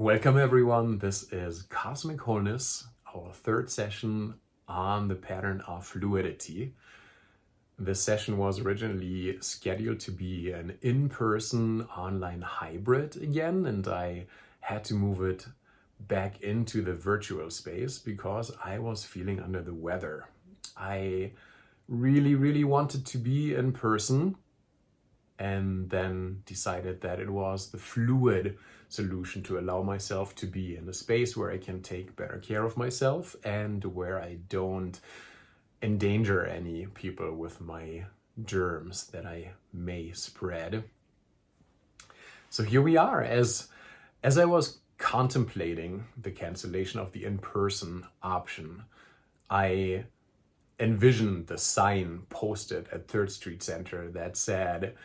Welcome everyone, this is Cosmic Wholeness, our third session on the pattern of fluidity. This session was originally scheduled to be an in-person online hybrid again, and I had to move it back into the virtual space because I was feeling under the weather. I really wanted to be in person, and then decided that it was the fluid solution to allow myself to be in a space where I can take better care of myself and where I don't endanger any people with my germs that I may spread. So here we are. As I was contemplating the cancellation of the in-person option, I envisioned the sign posted at 3rd Street Center that said,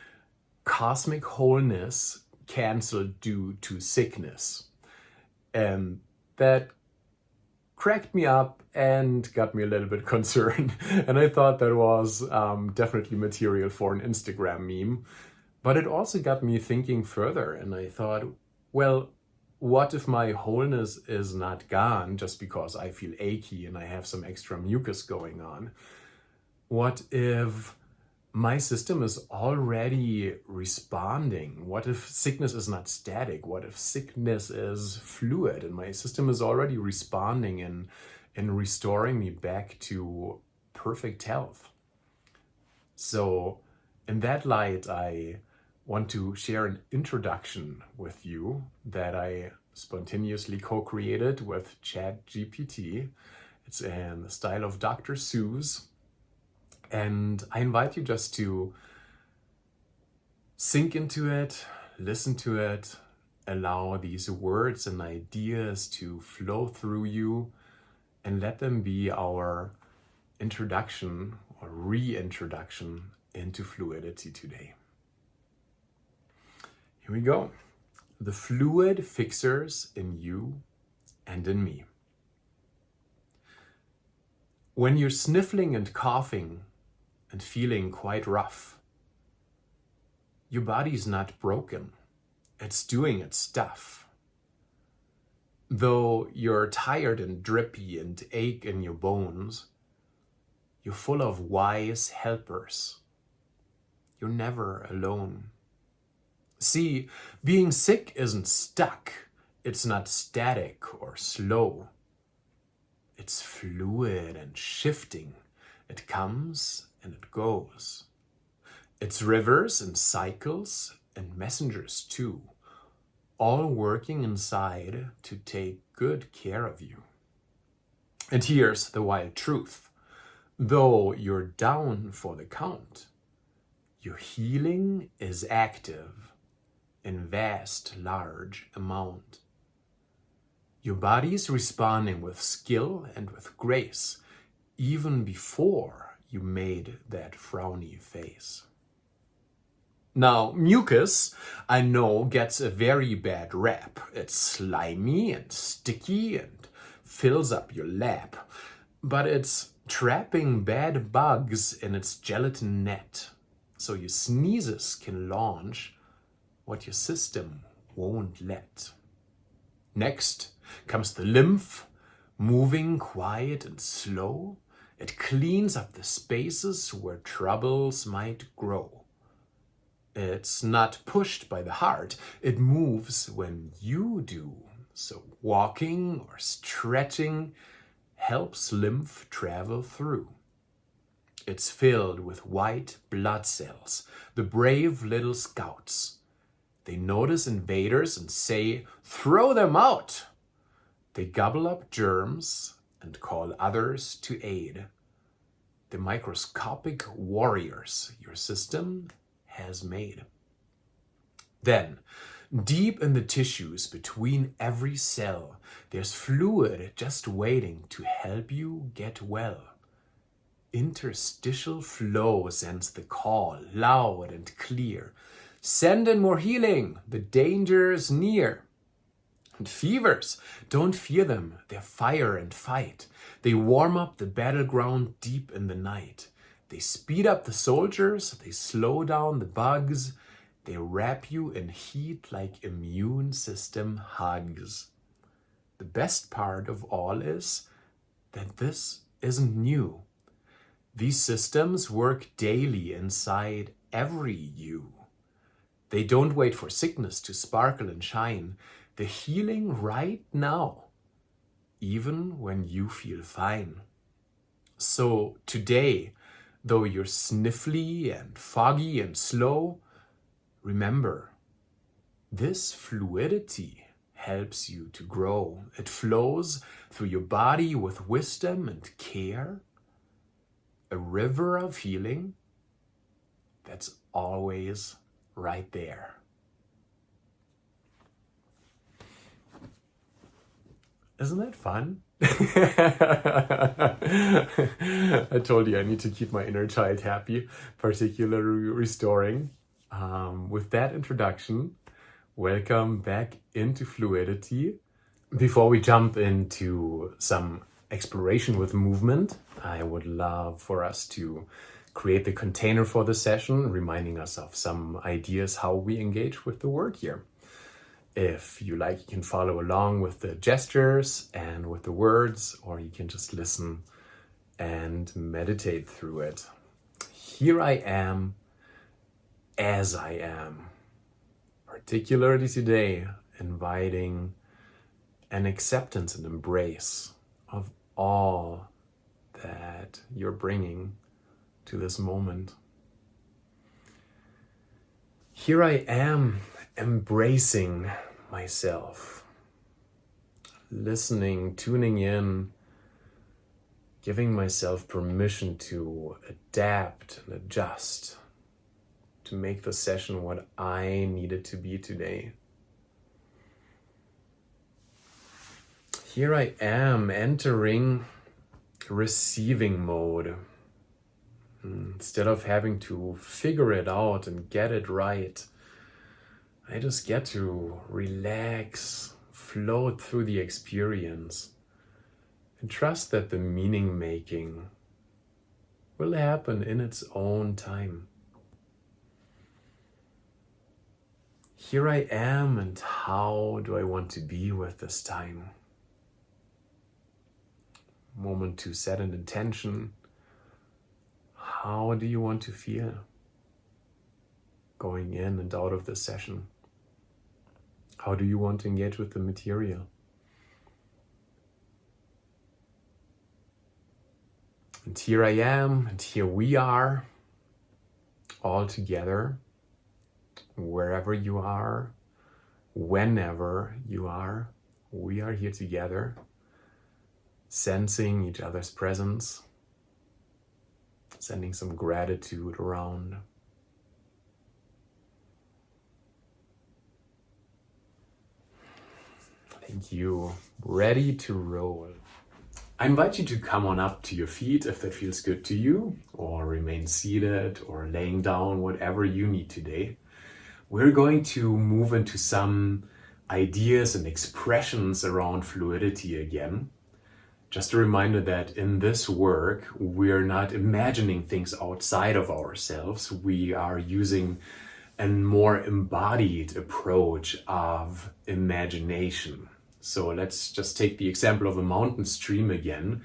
"Cosmic Wholeness canceled due to sickness." And that cracked me up and got me a little bit concerned. And I thought that was definitely material for an Instagram meme. But it also got me thinking further. And I thought, well, what if my wholeness is not gone just because I feel achy and I have some extra mucus going on? What if my system is already responding? What if sickness is not static? What if sickness is fluid and my system is already responding and restoring me back to perfect health? So in that light, I want to share an introduction with you that I spontaneously co-created with ChatGPT. It's in the style of Dr. Seuss. And I invite you just to sink into it, listen to it, allow these words and ideas to flow through you, and let them be our introduction or reintroduction into fluidity today. Here we go. The fluid fixers in you and in me. When you're sniffling and coughing and feeling quite rough, your body's not broken. It's doing its stuff. Though you're tired and drippy and ache in your bones, you're full of wise helpers. You're never alone. See, being sick isn't stuck. It's not static or slow. It's fluid and shifting. It comes and it goes. It's rivers and cycles and messengers too, all working inside to take good care of you. And here's the wild truth. Though you're down for the count, your healing is active in vast, large amount. Your body's responding with skill and with grace, even before you made that frowny face. Now, mucus, I know, gets a very bad rap. It's slimy and sticky and fills up your lap. But it's trapping bad bugs in its gelatin net, so your sneezes can launch what your system won't let. Next comes the lymph, moving quiet and slow. It cleans up the spaces where troubles might grow. It's not pushed by the heart, it moves when you do. So walking or stretching helps lymph travel through. It's filled with white blood cells, the brave little scouts. They notice invaders and say, "Throw them out!" They gobble up germs and call others to aid. The microscopic warriors your system has made. Then, deep in the tissues between every cell, there's fluid just waiting to help you get well. Interstitial flow sends the call loud and clear. Send in more healing, the danger's near. And fevers, don't fear them, they're fire and fight. They warm up the battleground deep in the night. They speed up the soldiers, they slow down the bugs. They wrap you in heat like immune system hugs. the best part of all is that this isn't new. These systems work daily inside every you. They don't wait for sickness to sparkle and shine. They're healing right now, even when you feel fine. So today, though you're sniffly and foggy and slow, remember, this fluidity helps you to grow. It flows through your body with wisdom and care, a river of healing that's always right there. Isn't that fun? I told you I need to keep my inner child happy, particularly restoring. With that introduction, welcome back into Fluidity. Before we jump into some exploration with movement, I would love for us to create the container for the session, reminding us of some ideas how we engage with the work here. If you like, you can follow along with the gestures and with the words, or you can just listen and meditate through it. Here I am as I am, particularly today, inviting an acceptance and embrace of all that you're bringing to this moment. Here I am embracing myself, listening, tuning in, giving myself permission to adapt and adjust, to make the session what I need it to be today. Here I am entering receiving mode. Instead of having to figure it out and get it right, I just get to relax, float through the experience, and trust that the meaning making will happen in its own time. Here I am, and how do I want to be with this time? Moment to set an intention. How do you want to feel going in and out of the session? How do you want to engage with the material? And here I am, and here we are, all together, wherever you are, whenever you are, we are here together, sensing each other's presence, sending some gratitude around. Thank you. Ready to roll. I invite you to come on up to your feet if that feels good to you, or remain seated or laying down, whatever you need today. We're going to move into some ideas and expressions around fluidity again. Just a reminder that in this work, we're not imagining things outside of ourselves. We are using a more embodied approach of imagination. So let's just take the example of a mountain stream again.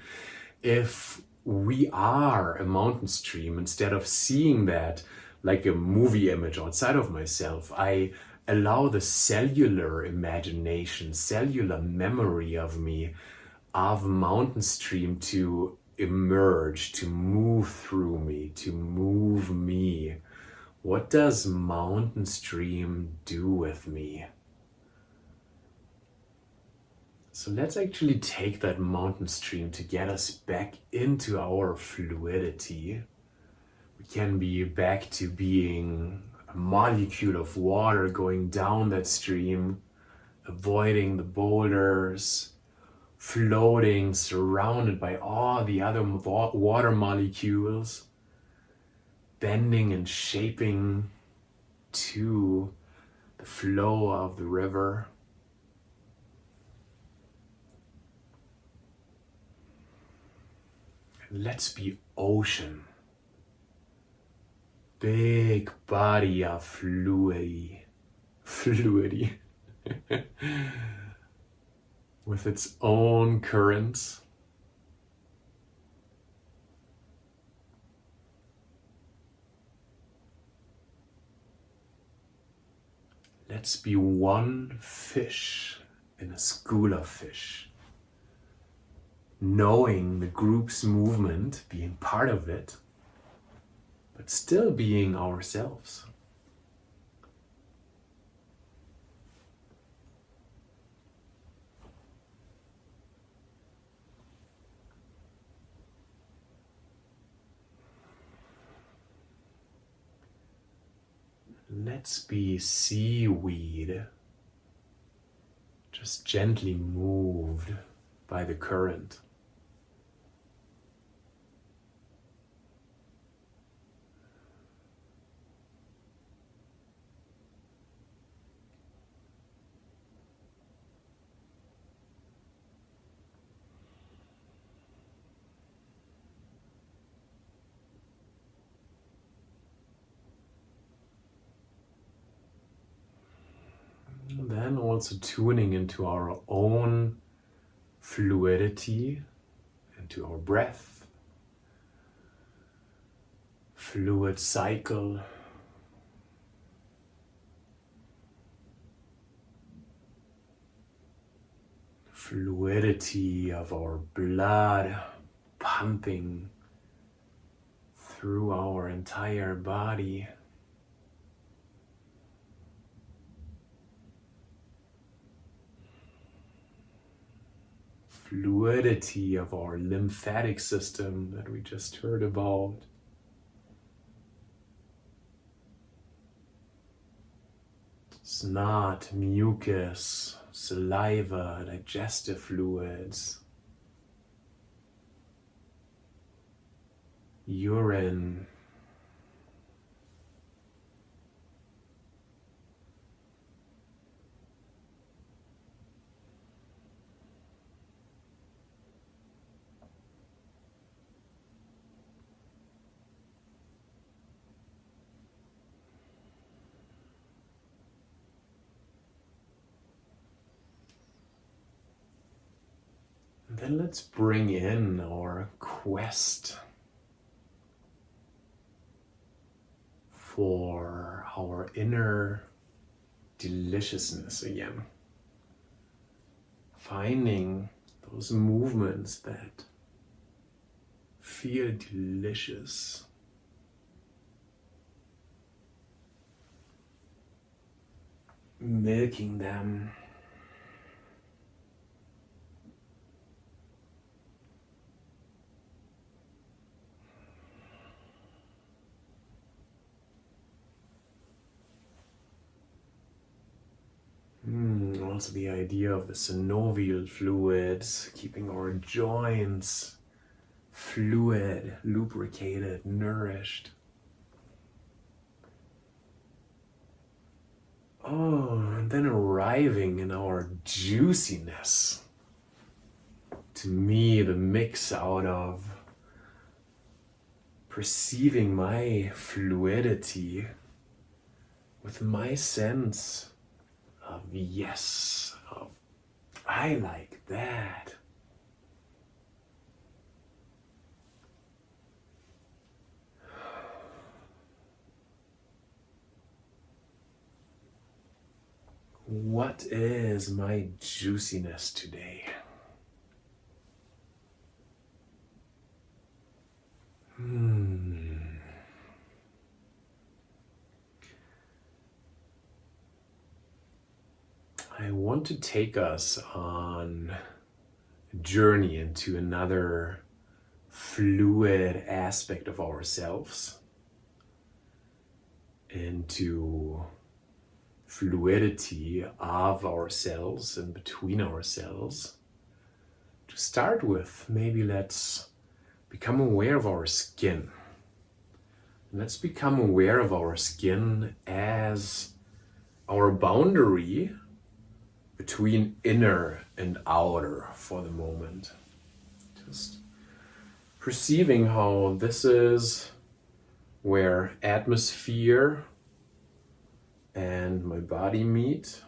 If we are a mountain stream, instead of seeing that like a movie image outside of myself, I allow the cellular imagination, cellular memory of me, of mountain stream to emerge, to move through me, to move me. What does mountain stream do with me? So let's actually take that mountain stream to get us back into our fluidity. We can be back to being a molecule of water going down that stream, avoiding the boulders, floating, surrounded by all the other water molecules, bending and shaping to the flow of the river. And let's be ocean. Big body of fluidity. with its own currents. Let's be one fish in a school of fish, knowing the group's movement, being part of it, but still being ourselves. Let's be seaweed, just gently moved by the current. And then also tuning into our own fluidity, into our breath, fluid cycle, fluidity of our blood pumping through our entire body. Fluidity of our lymphatic system that we just heard about. Snot, mucus, saliva, digestive fluids, urine, and then let's bring in our quest for our inner deliciousness again. Finding those movements that feel delicious. Milking them. Also the idea of the synovial fluids, keeping our joints fluid, lubricated, nourished. Oh, and then arriving in our juiciness. To me, the mix out of perceiving my fluidity with my sense of yes, of I like that. What is my juiciness today? I want to take us on a journey into another fluid aspect of ourselves, into fluidity of ourselves and between ourselves. To start with, maybe let's become aware of our skin. Let's become aware of our skin as our boundary between inner and outer for the moment. Just perceiving how this is where atmosphere and my body meet.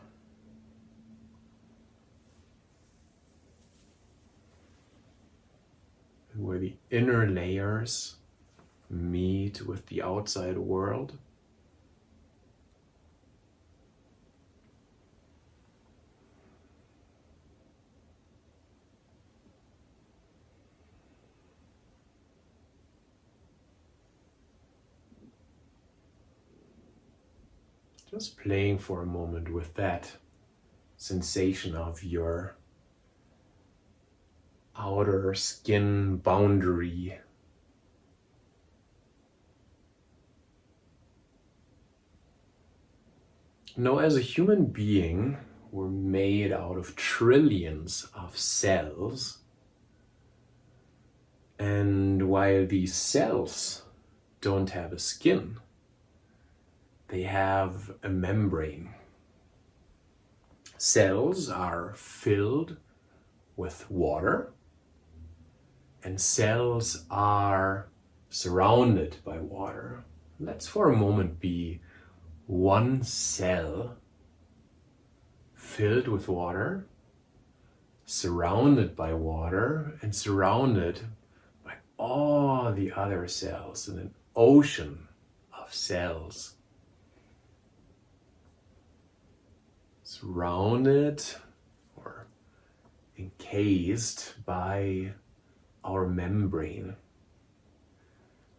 where the inner layers meet with the outside world. Just playing for a moment with that sensation of your outer skin boundary. Now, as a human being, we're made out of trillions of cells. And while these cells don't have a skin, they have a membrane. Cells are filled with water, and cells are surrounded by water. Let's for a moment be one cell filled with water, surrounded by water, and surrounded by all the other cells in an ocean of cells. Surrounded or encased by our membrane.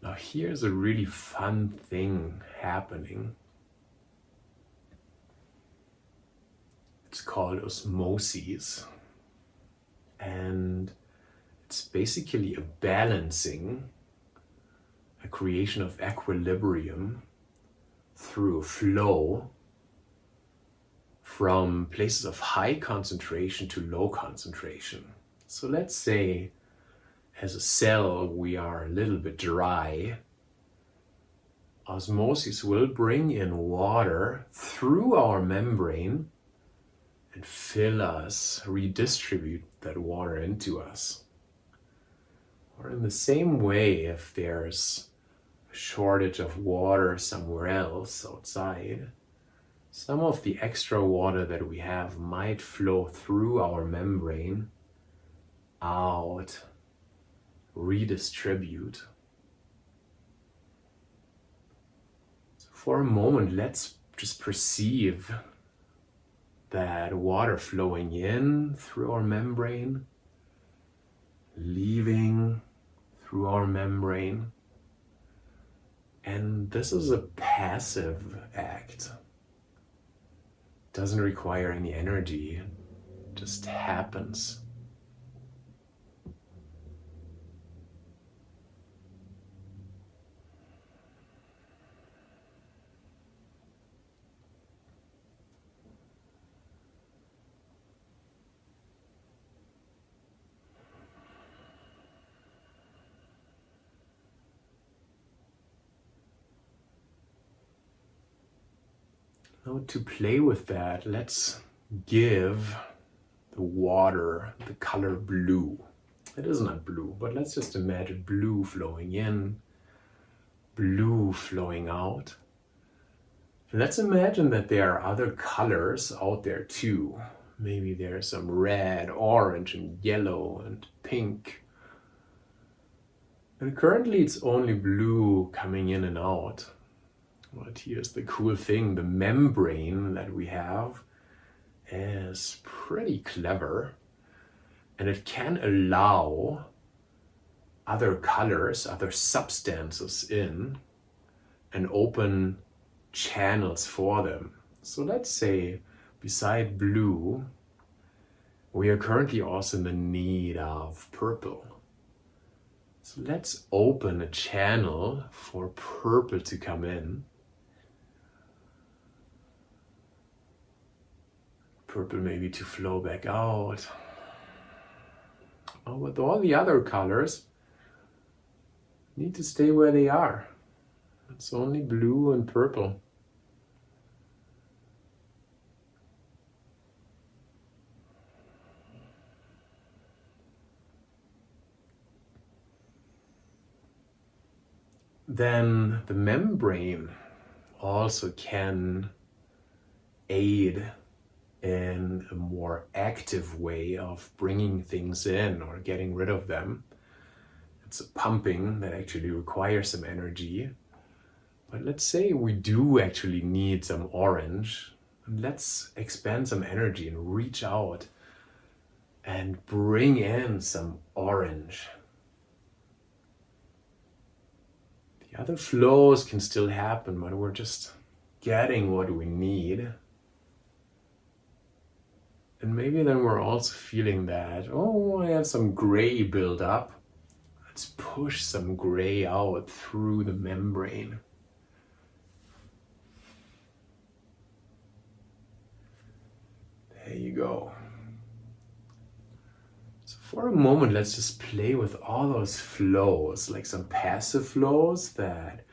Now here's a really fun thing happening. It's called osmosis, and it's basically a balancing, a creation of equilibrium through a flow from places of high concentration to low concentration. So let's say as a cell we are a little bit dry. Osmosis will bring in water through our membrane and fill us, redistribute that water into us. Or in the same way, if there's a shortage of water somewhere else outside, some of the extra water that we have might flow through our membrane, out, redistribute. So for a moment, let's just perceive that water flowing in through our membrane, leaving through our membrane. And this is a passive act. Doesn't require any energy, it just happens. Now to play with that, let's give the water the color blue. It is not blue, but let's just imagine blue flowing in, blue flowing out. Let's imagine that there are other colors out there too. Maybe there's some red, orange, and yellow, and pink. And currently it's only blue coming in and out. But here's the cool thing, the membrane that we have is pretty clever, and it can allow other colors, other substances in, and open channels for them. So let's say beside blue, we are currently also in the need of purple. So let's open a channel for purple to come in. Purple maybe to flow back out. Oh, but all the other colors need to stay where they are. It's only blue and purple. Then the membrane also can aid in a more active way of bringing things in or getting rid of them. It's a pumping that actually requires some energy. But let's say we do actually need some orange. And let's expend some energy and reach out and bring in some orange. The other flows can still happen, but we're just getting what we need. And maybe then we're also feeling that, oh, I have some gray build up. Let's push some gray out through the membrane. There you go. So for a moment, let's just play with all those flows, like some passive flows that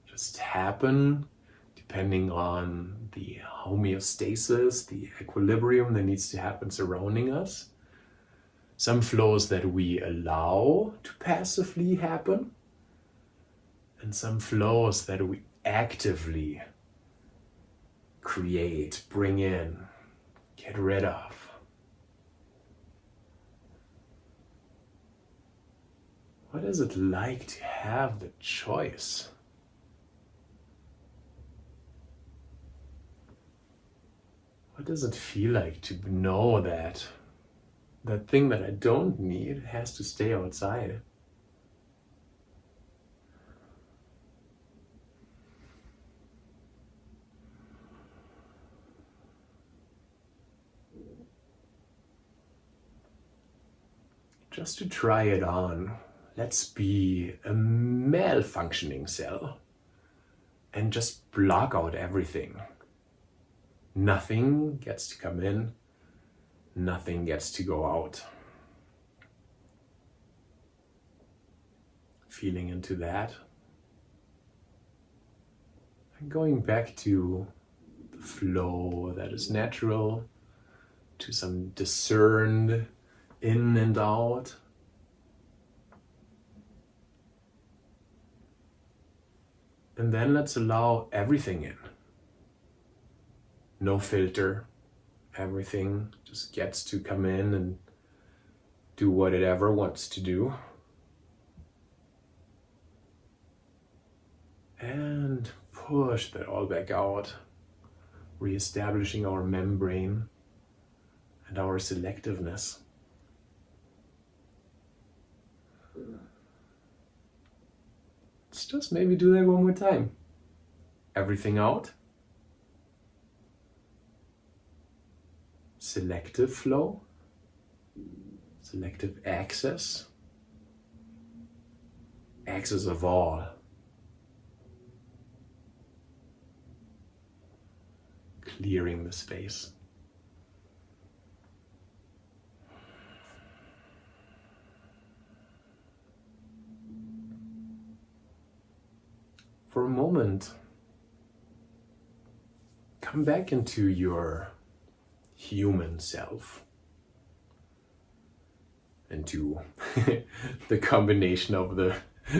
just happen depending on the homeostasis, the equilibrium that needs to happen surrounding us. Some flows that we allow to passively happen, and some flows that we actively create, bring in, get rid of. What is it like to have the choice? What does it feel like to know that that thing that I don't need has to stay outside? Just to try it on, let's be a malfunctioning cell and just block out everything. Nothing gets to come in, nothing gets to go out. Feeling into that. And going back to the flow that is natural, to some discerned in and out. And then let's allow everything in. No filter. Everything just gets to come in and do what it ever wants to do. And push that all back out, reestablishing our membrane and our selectiveness. Let's just maybe do that one more time. Everything out. Selective flow, selective access, access of all. Clearing the space. For a moment, come back into your human self, into the combination of the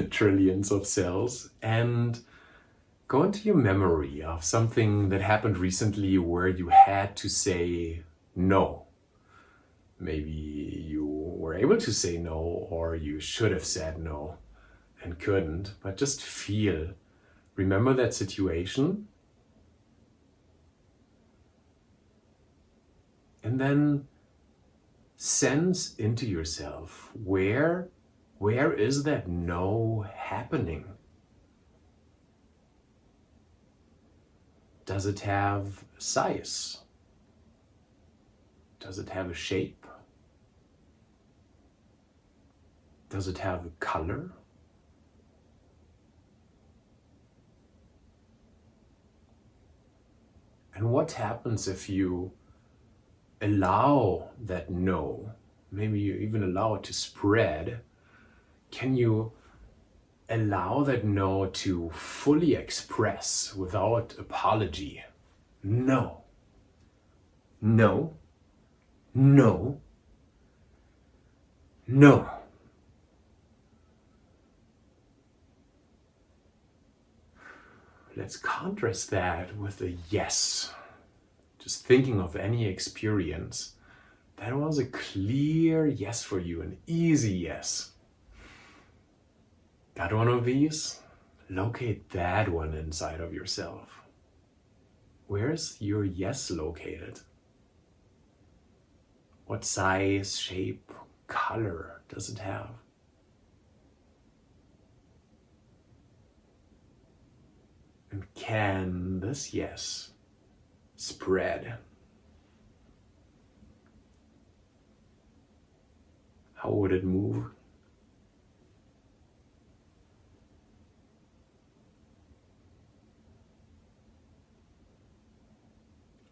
trillions of cells, and go into your memory of something that happened recently where you had to say no. Maybe you were able to say no, or you should have said no and couldn't, but just feel, remember that situation. And then sense into yourself, where is that no happening? Does it have size? Does it have a shape? Does it have a color? And what happens if you allow that no, maybe you even allow it to spread? Can you allow that no to fully express without apology? No. No. No. No. Let's contrast that with a yes. Just thinking of any experience that was a clear yes for you, an easy yes. Got one of these? Locate that one inside of yourself. Where's your yes located? What size, shape, color does it have? And can this yes spread? How would it move?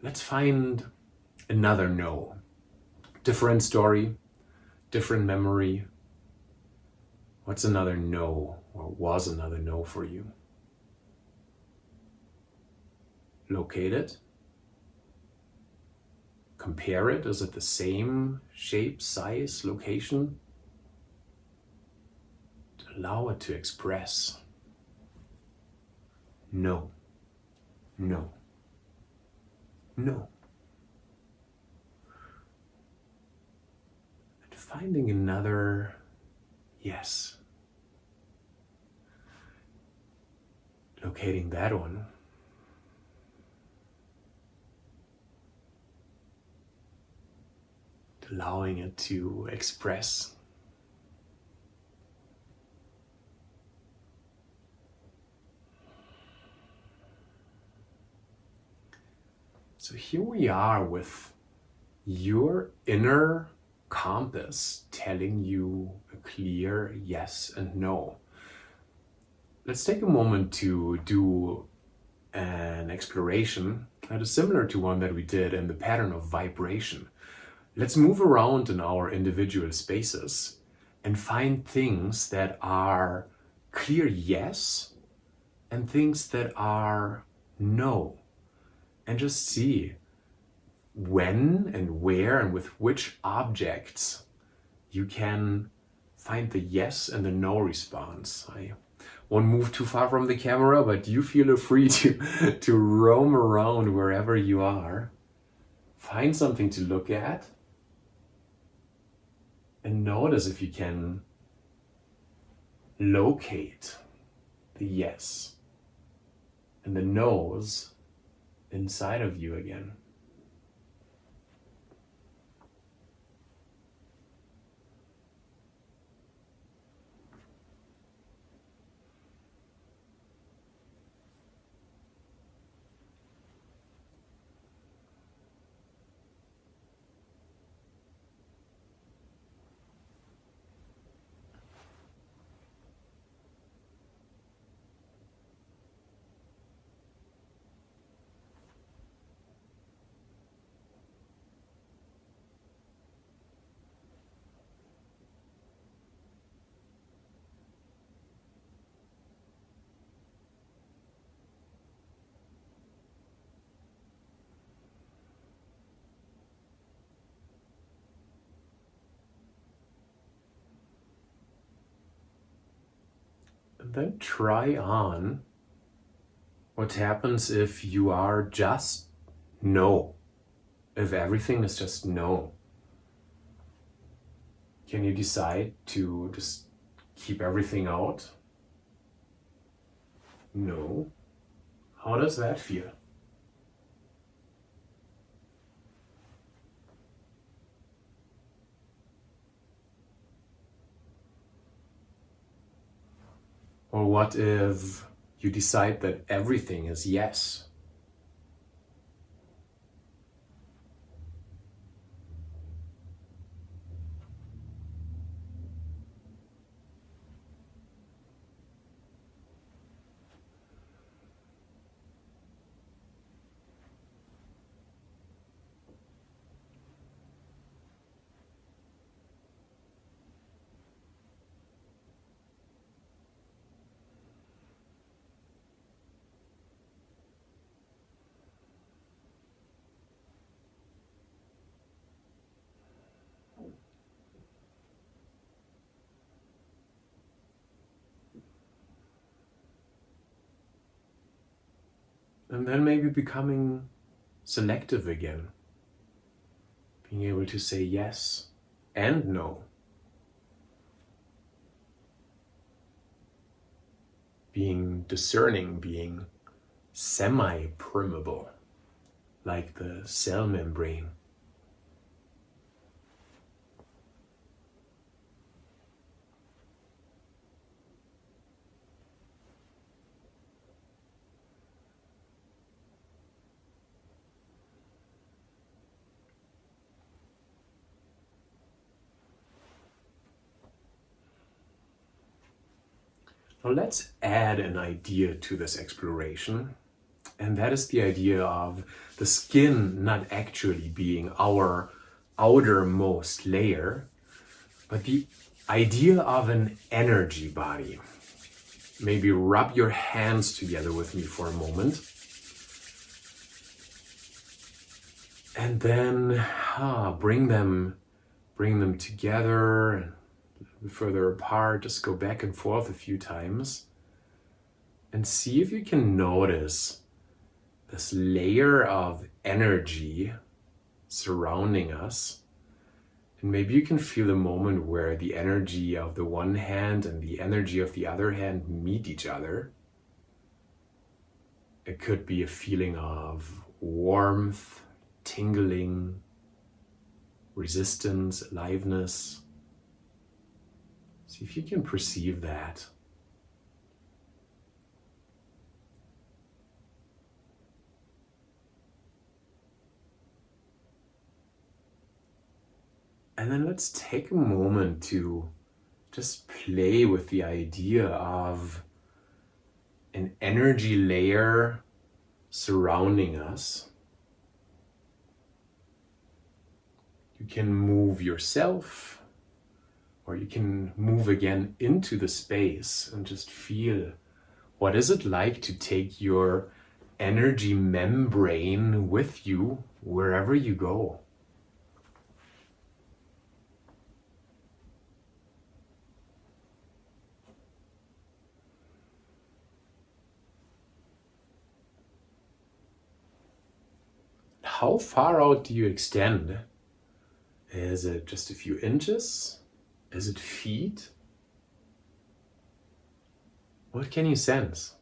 Let's find another no. Different story, different memory. What's another no, or was another no for you? Locate it. Compare it. Is it the same shape, size, location? Allow it to express. No. No. No. And finding another yes. Locating that one. Allowing it to express. So here we are with your inner compass telling you a clear yes and no. Let's take a moment to do an exploration that is similar to one that we did in the pattern of vibration. Let's move around in our individual spaces and find things that are clear yes and things that are no. And just see when and where and with which objects you can find the yes and the no response. I won't move too far from the camera, but you feel free to roam around wherever you are. Find something to look at and notice if you can locate the yes and the no's inside of you again. And then try on what happens if you are just no. If everything is just no. Can you decide to just keep everything out? No. How does that feel? Or what if you decide that everything is yes? And then maybe becoming selective again. Being able to say yes and no. being discerning, being semi-permeable, like the cell membrane. Now let's add an idea to this exploration, and that is the idea of the skin not actually being our outermost layer, but the idea of an energy body. Maybe rub your hands together with me for a moment. And then bring them together, further apart. Just go back and forth a few times and see if you can notice this layer of energy surrounding us. And maybe you can feel the moment where the energy of the one hand and the energy of the other hand meet each other. It could be a feeling of warmth, tingling, resistance, aliveness. See if you can perceive that. And then let's take a moment to just play with the idea of an energy layer surrounding us. You can move yourself, or you can move again into the space and just feel what is it like to take your energy membrane with you wherever you go. How far out do you extend? Is it just a few inches? Is it feet? What can you sense?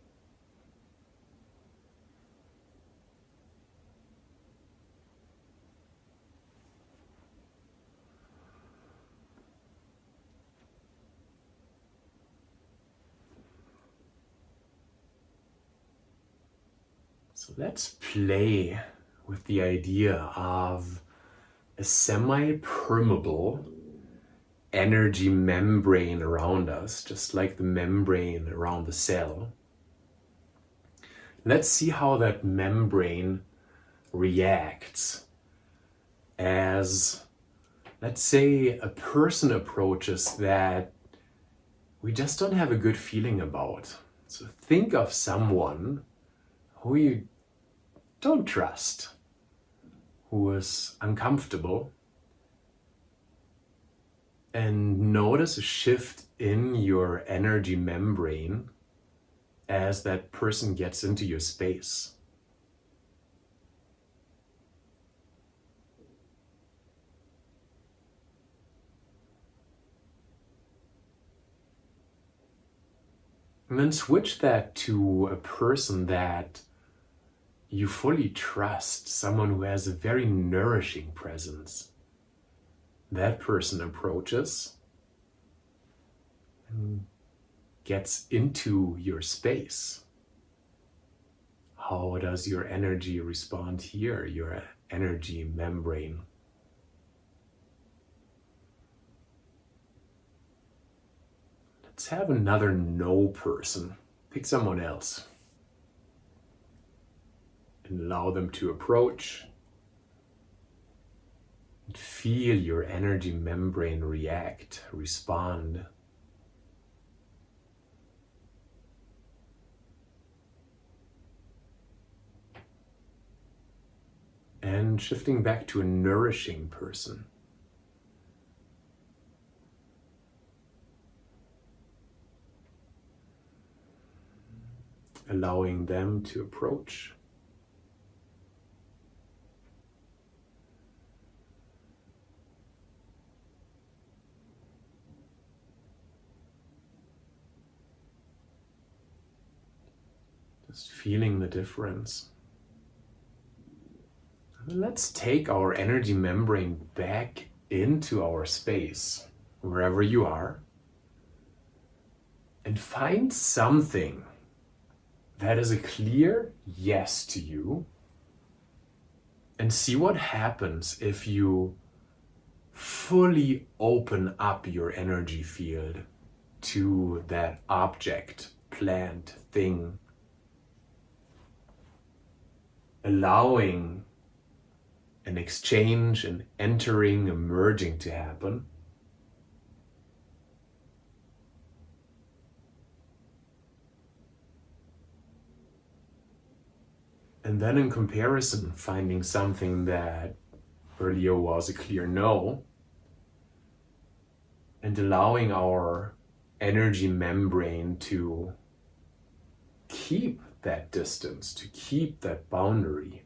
So let's play with the idea of a semi-permeable energy membrane around us, just like the membrane around the cell. Let's see how that membrane reacts as, let's say, a person approaches that we just don't have a good feeling about. So think of someone who you don't trust, who is uncomfortable, and notice a shift in your energy membrane as that person gets into your space. And then switch that to a person that you fully trust, someone who has a very nourishing presence. That person approaches and gets into your space. How does your energy respond here, your energy membrane? Let's have another no person. Pick someone else. And allow them to approach. And feel your energy membrane react, respond. And shifting back to a nourishing person. Allowing them to approach. Just feeling the difference. Let's take our energy membrane back into our space, wherever you are, and find something that is a clear yes to you, and see what happens if you fully open up your energy field to that object, plant, thing, allowing an exchange, an entering, a merging to happen. And then in comparison, finding something that earlier was a clear no, and allowing our energy membrane to keep that distance, to keep that boundary.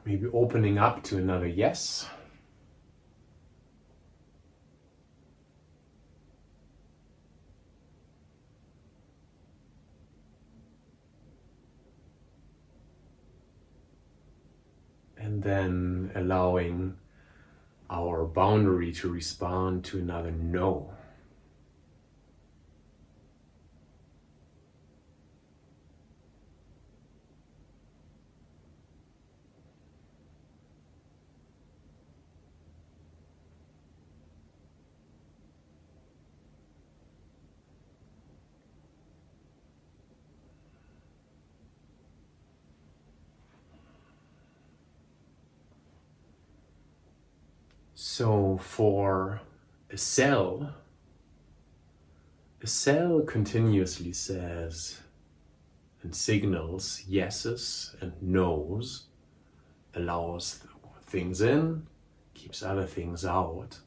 Maybe opening up to another yes. And then allowing our boundary to respond to another no. So for a cell continuously says and signals yeses and nos, allows things in, keeps other things out.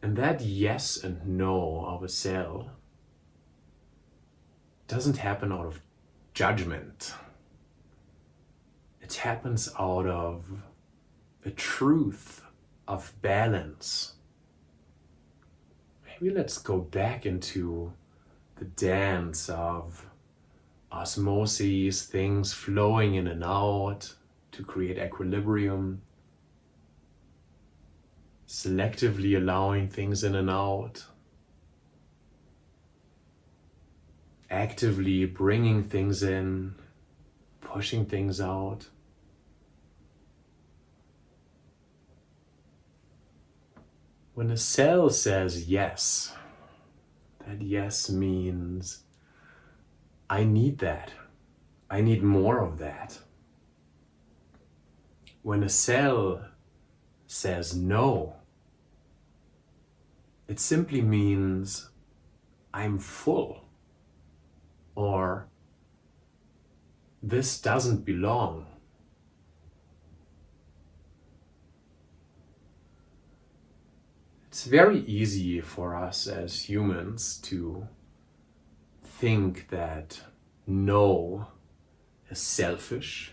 And that yes and no of a cell doesn't happen out of judgment. It happens out of a truth of balance. Maybe let's go back into the dance of osmosis, things flowing in and out to create equilibrium, selectively allowing things in and out, actively bringing things in, pushing things out. When a cell says yes, that yes means I need that. I need more of that. When a cell says no, it simply means I'm full, or this doesn't belong. It's very easy for us as humans to think that no is selfish,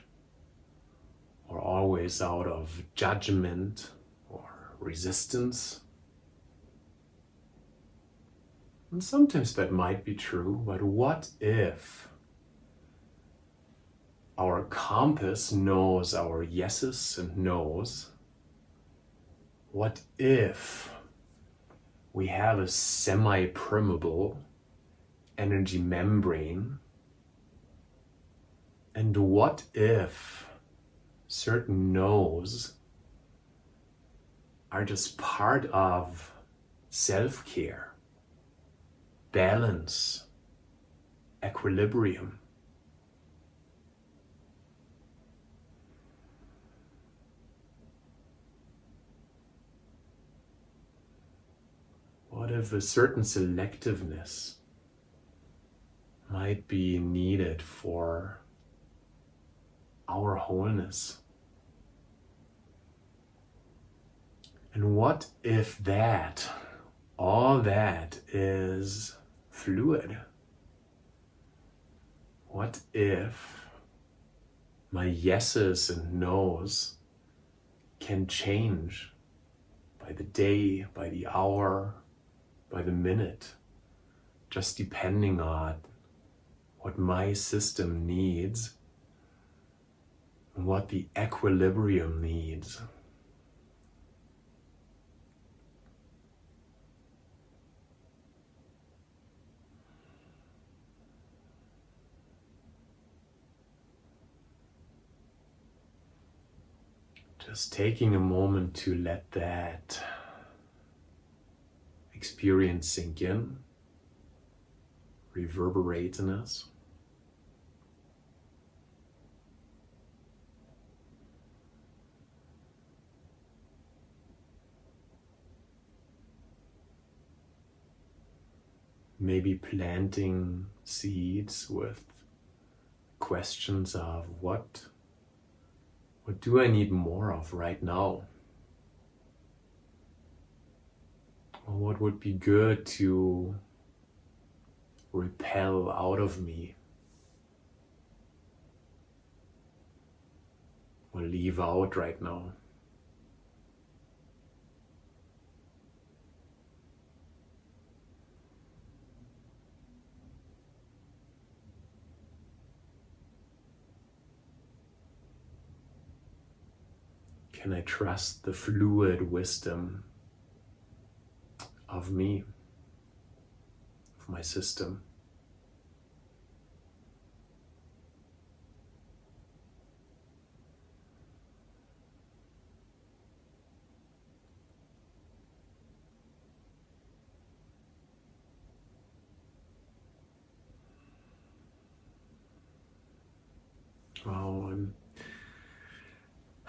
or always out of judgment or resistance. And sometimes that might be true, but what if our compass knows our yeses and nos? What if we have a semi-permeable energy membrane? And what if certain no's are just part of self-care, balance, equilibrium? What if a certain selectiveness might be needed for our wholeness? And what if that, all that is fluid? What if my yeses and nos can change by the day, by the hour, by the minute, just depending on what my system needs and what the equilibrium needs. Just taking a moment to let that experience sink in, reverberate in us. Maybe planting seeds with questions of what do I need more of right now? Or what would be good to repel out of me or leave out right now? Can I trust the fluid wisdom of me, of my system?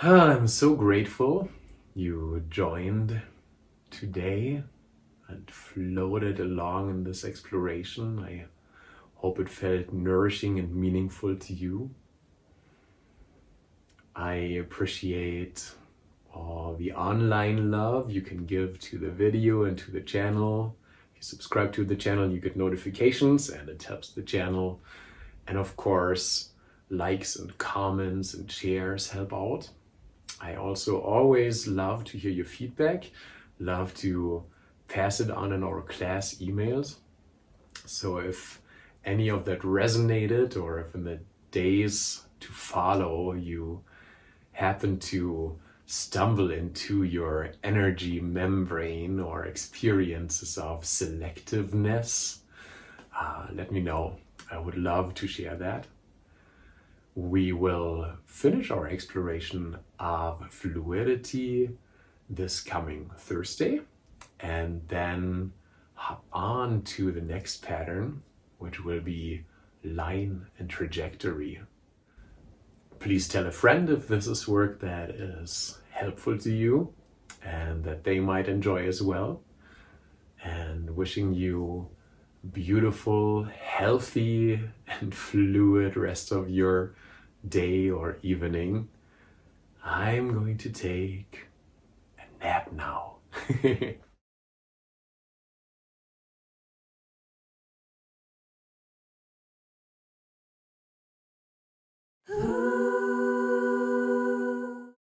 Oh, I'm so grateful you joined today and floated along in this exploration. I hope it felt nourishing and meaningful to you. I appreciate all the online love you can give to the video and to the channel. If you subscribe to the channel, you get notifications and it helps the channel. And of course, likes and comments and shares help out. I also always love to hear your feedback, love to pass it on in our class emails. So if any of that resonated, or if in the days to follow you happen to stumble into your energy membrane or experiences of selectiveness, let me know. I would love to share that. We will finish our exploration of fluidity this coming Thursday and then hop on to the next pattern, which will be line and trajectory. Please tell a friend if this is work that is helpful to you and that they might enjoy as well. And wishing you beautiful, healthy, and fluid rest of your day or evening. I'm going to take a nap now. Ooh.